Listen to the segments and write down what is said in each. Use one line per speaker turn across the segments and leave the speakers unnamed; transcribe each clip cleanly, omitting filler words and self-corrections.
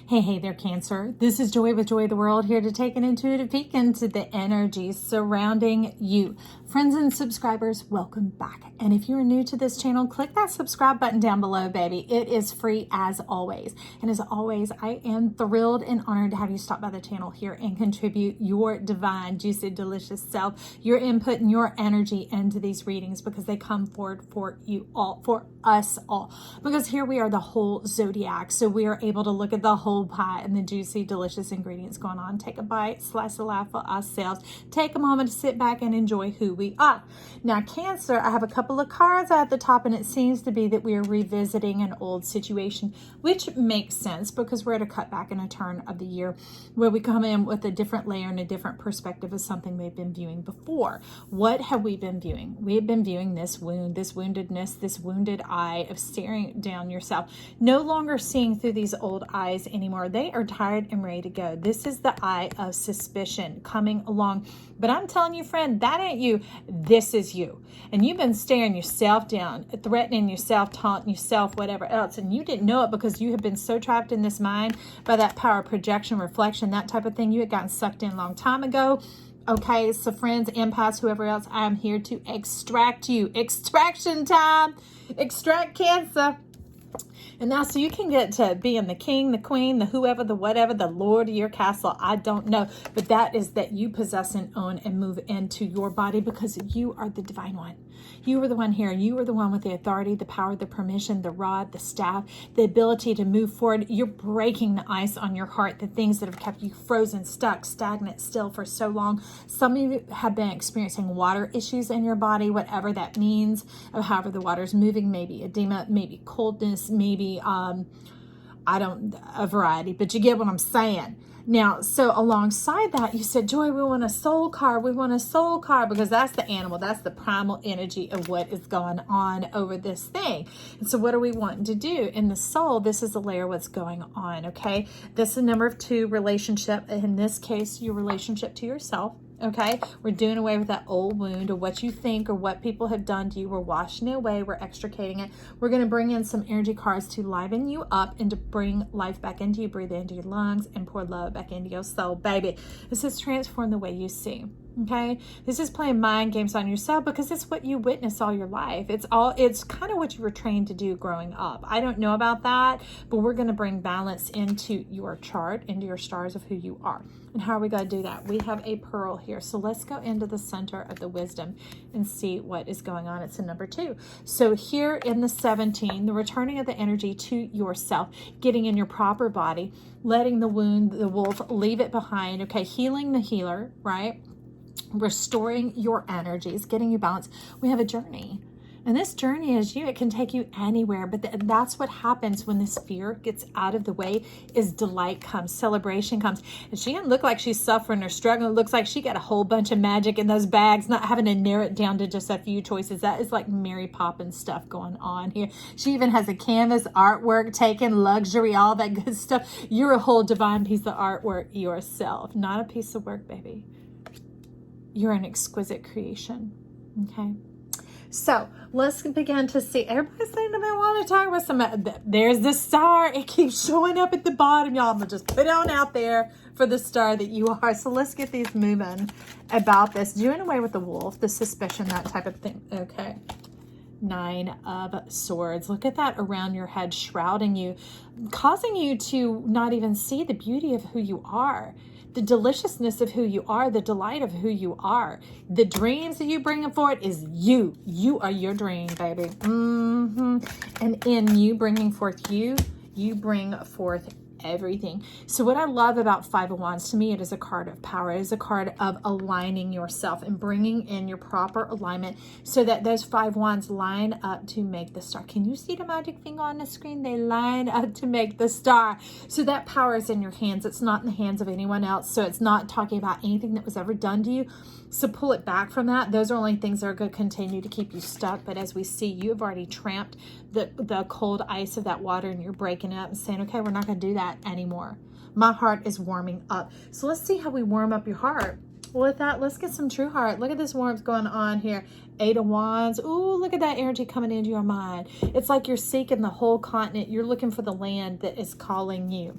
Hey there, Cancer. This is Joy with Joy of the World, here to take an intuitive peek into the energies surrounding you. Friends and subscribers, welcome back. And if you're new to this channel, click that subscribe button down below, baby. It is free as always. And as always, I am thrilled and honored to have you stop by the channel here and contribute your divine, juicy, delicious self, your input and your energy into these readings, because they come forward for you all, for us all. Because here we are, the whole zodiac. So we are able to look at the whole pie and the juicy, delicious ingredients going on. Take a bite, slice a laugh for ourselves. Take a moment to sit back and enjoy who we are. Now, Cancer, I have a couple of cards at the top, and it seems to be that we are revisiting an old situation, which makes sense because we're at a cutback and a turn of the year where we come in with a different layer and a different perspective of something we've been viewing before. What have we been viewing? We have been viewing this wound, this woundedness, this wounded eye of staring down yourself, no longer seeing through these old eyes anymore. They are tired and ready to go. This is the eye of suspicion coming along. But I'm telling you, friend, that ain't you. This is you. And you've been staring yourself down, threatening yourself, taunting yourself, whatever else. And you didn't know it because you have been so trapped in this mind by that power of projection, reflection, that type of thing. You had gotten sucked in a long time ago. Okay, so friends, empaths, whoever else, I'm here to extract you. Extraction time. Extract Cancer. And now, so you can get to being the king, the queen, the whoever, the whatever, the lord of your castle. I don't know. But that is that you possess and own and move into your body because you are the divine one. You are the one here. You are the one with the authority, the power, the permission, the rod, the staff, the ability to move forward. You're breaking the ice on your heart, the things that have kept you frozen, stuck, stagnant, still for so long. Some of you have been experiencing water issues in your body, whatever that means, or however the water's moving, maybe edema, maybe coldness, maybe, a variety, but you get what I'm saying. Now, so alongside that, you said, Joy, we want a soul card. We want a soul card because that's the animal. That's the primal energy of what is going on over this thing. And so what are we wanting to do? In the soul, this is a layer of what's going on, okay? This is number 2, relationship. In this case, your relationship to yourself. Okay, we're doing away with that old wound or what you think or what people have done to you. We're washing it away. We're extricating it. We're going to bring in some energy cards to liven you up and to bring life back into you. Breathe into your lungs and pour love back into your soul, baby. This is transform the way you see. Okay, this is playing mind games on yourself because it's what you witness all your life. It's kind of what you were trained to do growing up. I don't know about that, but we're going to bring balance into your chart, into your stars of who you are. And how are we going to do that? We have a pearl here. So let's go into the center of the wisdom and see what is going on. It's a number 2. So here in the 17, the returning of the energy to yourself, getting in your proper body, letting the wound, the wolf, leave it behind. Okay, healing the healer, right? Restoring your energies, getting you balanced. We have a journey. And this journey is you. It can take you anywhere, but that's what happens when this fear gets out of the way is delight comes, celebration comes. And she doesn't look like she's suffering or struggling. It looks like she got a whole bunch of magic in those bags, not having to narrow it down to just a few choices. That is like Mary Poppins stuff going on here. She even has a canvas, artwork, taken, luxury, all that good stuff. You're a whole divine piece of artwork yourself, not a piece of work, baby. You're an exquisite creation, okay? So let's begin to see. Everybody's saying to me, I want to talk about some. There's the star. It keeps showing up at the bottom, y'all. I'm going to just put it on out there for the star that you are. So let's get these moving about this. Doing away with the wolf, the suspicion, that type of thing. Okay. 9 of Swords. Look at that around your head, shrouding you, causing you to not even see the beauty of who you are. The deliciousness of who you are, the delight of who you are. The dreams that you bring forward is you. You are your dream, baby. And in you bringing forth you bring forth everything. So what I love about 5 of Wands, to me, it is a card of power. It is a card of aligning yourself and bringing in your proper alignment so that those 5 Wands line up to make the star. Can you see the magic finger on the screen? They line up to make the star. So that power is in your hands. It's not in the hands of anyone else. So it's not talking about anything that was ever done to you. So pull it back from that. Those are only things that are going to continue to keep you stuck. But as we see, you have already tramped the cold ice of that water and you're breaking it up and saying, okay, we're not going to do that anymore. My heart is warming up. So let's see how we warm up your heart. With that, let's get some true heart. Look at this warmth going on here. 8 of Wands. Ooh, look at that energy coming into your mind. It's like you're seeking the whole continent. You're looking for the land that is calling you.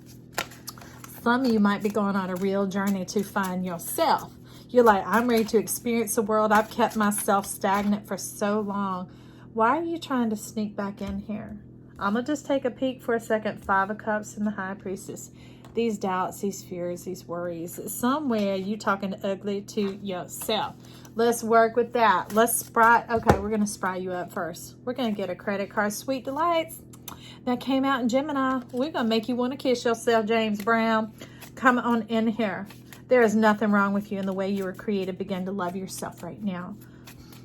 Some of you might be going on a real journey to find yourself. You're like, I'm ready to experience the world. I've kept myself stagnant for so long. Why are you trying to sneak back in here? I'm going to just take a peek for a second. 5 of Cups and the High Priestess. These doubts, these fears, these worries. Somewhere you talking ugly to yourself. Let's work with that. Let's spry. Okay, we're going to spry you up first. We're going to get a credit card. Sweet Delights. That came out in Gemini. We're going to make you want to kiss yourself, James Brown. Come on in here. There is nothing wrong with you in the way you were created. Begin to love yourself right now.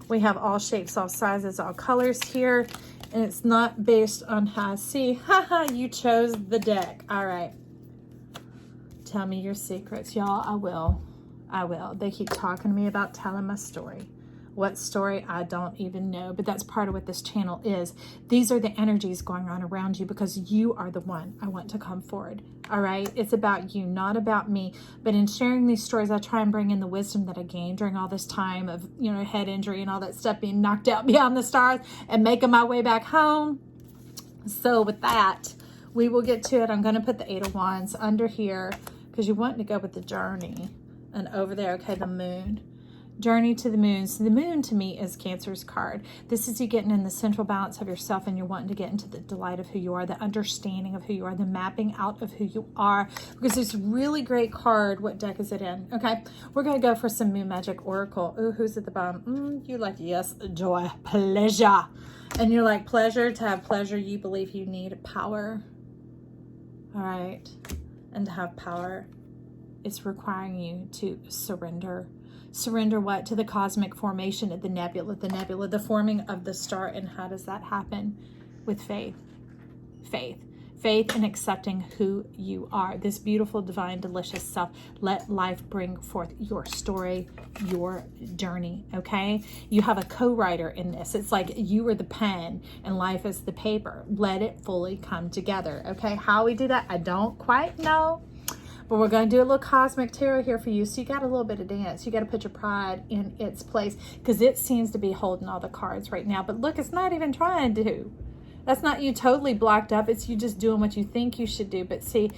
We have all shapes, all sizes, all colors here. And it's not based on how I see. Haha, you chose the deck. All right. Tell me your secrets, y'all. I will. I will. They keep talking to me about telling my story. What story? I don't even know, but that's part of what this channel is. These are the energies going on around you because you are the one I want to come forward. All right. It's about you, not about me. But in sharing these stories, I try and bring in the wisdom that I gained during all this time of, you know, head injury and all that stuff, being knocked out beyond the stars and making my way back home. So with that, we will get to it. I'm going to put the 8 of Wands under here because you want to go with the journey. And over there, okay, the moon. Journey to the moon. So the moon to me is Cancer's card. This is you getting in the central balance of yourself, and you're wanting to get into the delight of who you are, the understanding of who you are, the mapping out of who you are, because it's a really great card. What deck is it in? Okay, we're going to go for some Moon Magic Oracle. Ooh, who's at the bottom? You're like, yes, joy, pleasure. And you're like, pleasure. To have pleasure, you believe you need power. All right. And to have power, it's requiring you to surrender. Surrender what? To the cosmic formation of the nebula, the forming of the star. And how does that happen? With faith. Faith in accepting who you are. This beautiful, divine, delicious self. Let life bring forth your story, your journey, okay? You have a co-writer in this. It's like you are the pen and life is the paper. Let it fully come together, okay? How we do that, I don't quite know. But we're going to do a little cosmic tarot here for you. So you got a little bit of dance. You got to put your pride in its place because it seems to be holding all the cards right now. But look, it's not even trying to. That's not you totally blocked up. It's you just doing what you think you should do. But see,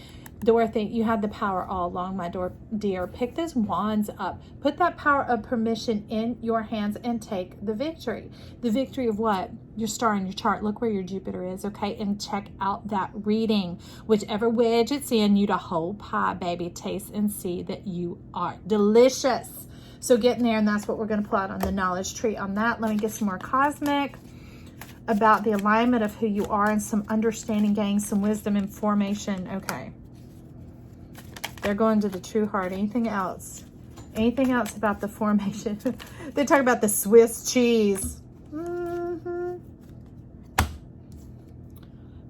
Dorothy, you had the power all along, my dear. Pick those wands up. Put that power of permission in your hands and take the victory. The victory of what? Your star in your chart. Look where your Jupiter is, okay? And check out that reading. Whichever wedge it's in, you the whole pie, baby. Taste and see that you are delicious. So get in there, and that's what we're going to pull out on the knowledge tree on that. Let me get some more cosmic about the alignment of who you are and some understanding, gain some wisdom and formation. Okay. They're going to the true heart. Anything else? Anything else about the formation? They talk about the Swiss cheese.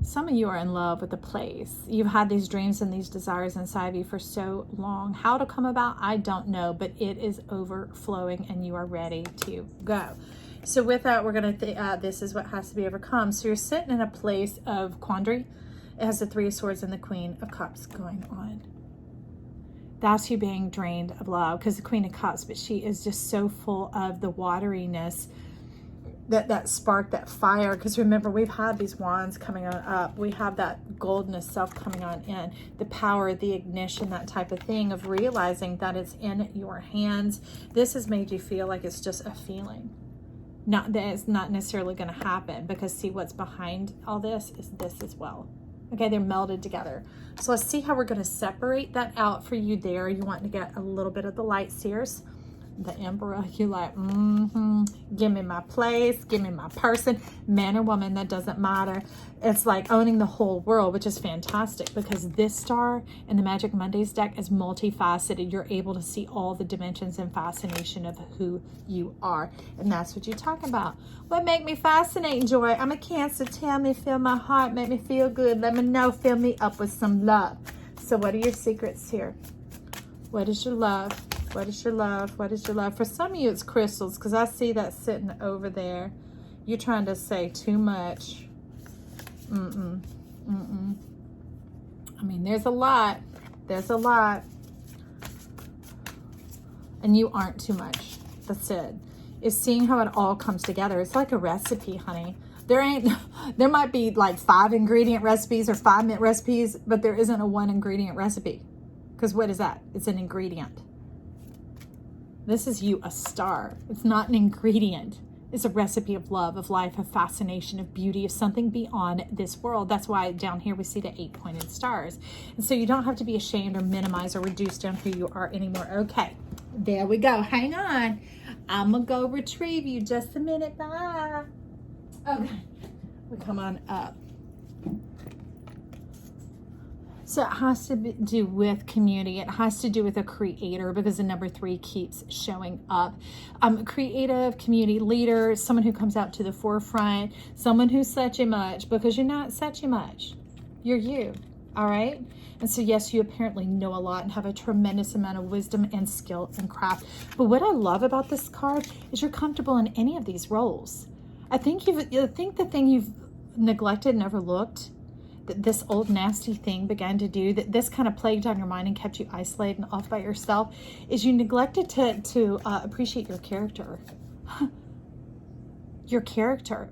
Some of you are in love with a place. You've had these dreams and these desires inside of you for so long. How to come about, I don't know, but it is overflowing and you are ready to go. So with that, we're going to, this is what has to be overcome. So you're sitting in a place of quandary. It has the 3 of Swords and the Queen of Cups going on. That's you being drained of love, because the Queen of Cups, but she is just so full of the wateriness, that spark, that fire. Because remember, we've had these wands coming on up. We have that goldness self coming on in, the power, the ignition, that type of thing of realizing that it's in your hands. This has made you feel like it's just a feeling. Not that it's not necessarily going to happen, because see, what's behind all this is this as well. Okay, they're melded together. So let's see how we're going to separate that out for you there. You want to get a little bit of the light seers. The Emperor, you like, give me my place, give me my person, man or woman, that doesn't matter. It's like owning the whole world, which is fantastic, because this star in the Magic Mondays deck is multifaceted. You're able to see all the dimensions and fascination of who you are. And that's what you're talking about. What make me fascinate, Joy? I'm a Cancer. Tell me, feel my heart, make me feel good. Let me know, fill me up with some love. So what are your secrets here? What is your love? What is your love? What is your love? For some of you, it's crystals, because I see that sitting over there. You're trying to say too much. I mean, there's a lot. There's a lot. And you aren't too much. That's it. It's seeing how it all comes together. It's like a recipe, honey. There might be like 5 ingredient recipes or 5-minute recipes, but there isn't a 1 ingredient recipe. Because what is that? It's an ingredient. This is you, a star. It's not an ingredient. It's a recipe of love, of life, of fascination, of beauty, of something beyond this world. That's why down here we see the 8-pointed stars. And so you don't have to be ashamed or minimize or reduce down who you are anymore. Okay, there we go. Hang on. I'm going to go retrieve you just a minute. Bye. Okay, we come on up. So it has to do with community. It has to do with a creator, because the number 3 keeps showing up. Creative, community leader, someone who comes out to the forefront, someone who's such a much, because you're not such a much. You're you, all right? And so yes, you apparently know a lot and have a tremendous amount of wisdom and skill and craft. But what I love about this card is you're comfortable in any of these roles. I think the thing you've neglected and overlooked, that this old nasty thing began to do, that this kind of plagued on your mind and kept you isolated and off by yourself, is you neglected to appreciate your character. Your character.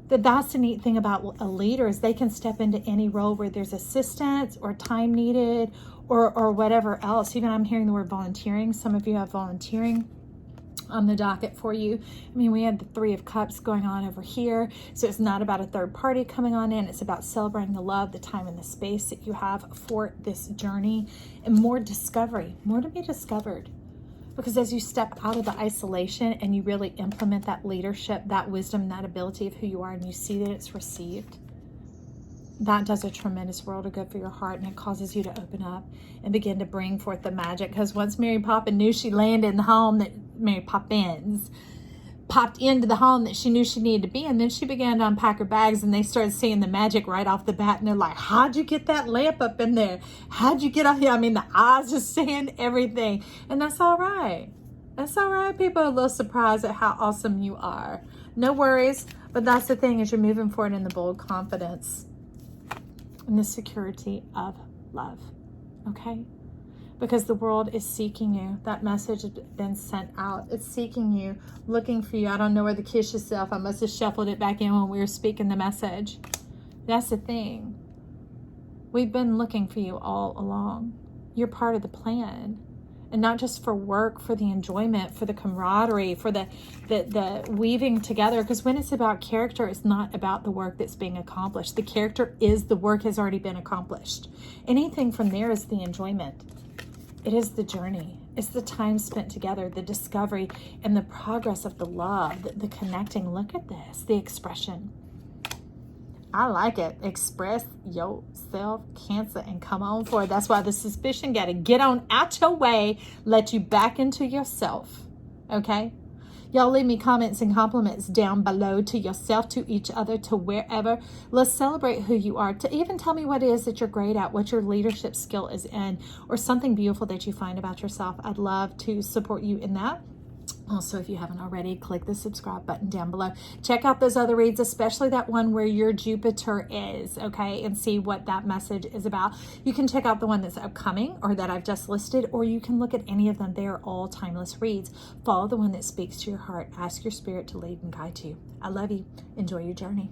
That's the neat thing about a leader, is they can step into any role where there's assistance or time needed or whatever else. Even I'm hearing the word volunteering. Some of you have volunteering on the docket for you. I mean, we had the 3 of Cups going on over here. So it's not about a third party coming on in. It's about celebrating the love, the time, and the space that you have for this journey, and more discovery, more to be discovered. Because as you step out of the isolation and you really implement that leadership, that wisdom, that ability of who you are, and you see that it's received, that does a tremendous world of good for your heart, and it causes you to open up and begin to bring forth the magic. Because once Mary Poppins knew she landed in the home that Mary Poppins popped into the home that she knew she needed to be in, then she began to unpack her bags, and they started seeing the magic right off the bat, and they're like, how'd you get that lamp up in there? How'd you get out here? I mean, the eyes are saying everything, and that's all right. That's all right. People are a little surprised at how awesome you are. No worries, but that's the thing, is you're moving forward in the bold confidence and the security of love, okay? Because the world is seeking you. That message has been sent out. It's seeking you, looking for you. I don't know where the kiss yourself. I must have shuffled it back in when we were speaking the message. That's the thing. We've been looking for you all along. You're part of the plan. And not just for work, for the enjoyment, for the camaraderie, for the weaving together. Because when it's about character, it's not about the work that's being accomplished. The character is the work has already been accomplished. Anything from there is the enjoyment. It is the journey. It's the time spent together, the discovery, and the progress of the love, the connecting. Look at this, the expression. I like it. Express yourself, Cancer, and come on forward. That's why the suspicion got to get on out your way, let you back into yourself. Okay? Y'all leave me comments and compliments down below, to yourself, to each other, to wherever. Let's celebrate who you are. To even tell me what it is that you're great at, what your leadership skill is in, or something beautiful that you find about yourself. I'd love to support you in that. Also, if you haven't already, click the subscribe button down below. Check out those other reads, especially that one where your Jupiter is, okay, and see what that message is about. You can check out the one that's upcoming or that I've just listed, or you can look at any of them. They are all timeless reads. Follow the one that speaks to your heart. Ask your spirit to lead and guide you. I love you. Enjoy your journey.